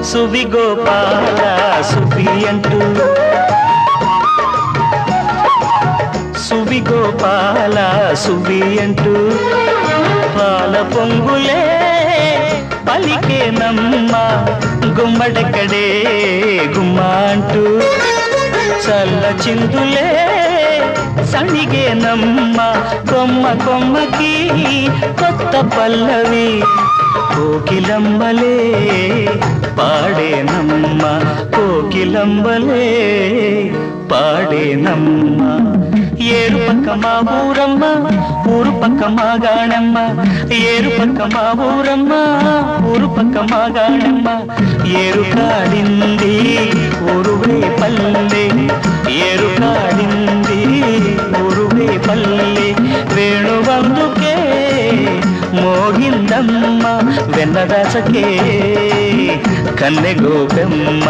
సువి గోపాల సువి అంటూ సువి గోపాల సువి అంటూ పాల పొంగులే పలికేనమ్మ గుమ్మడెక్కడే గుమ్మ అంటూ చల్ల చిందులే సణిగేనమ్మ కొమ్మ కొమ్మకి కొత్త పల్లవి కోకిలంబలే పాడేనమ్మ కోకిలంబలే పాడేనమ్మ ఏరు పక్క మా ఊరమ్మ ఊరు పక్క మా గాణమ్మ ఏరు పక్క మా ఊరమ్మ ఊరు పక్క మా గాణమ్మ ఏరు కాడింది ఊరువే పల్లె ఏరు కాడింది ఊరువే పల్లె వేణువందుకే మోగిందమ్మ వెన్నదాసకే కన్నె గోపెమ్మ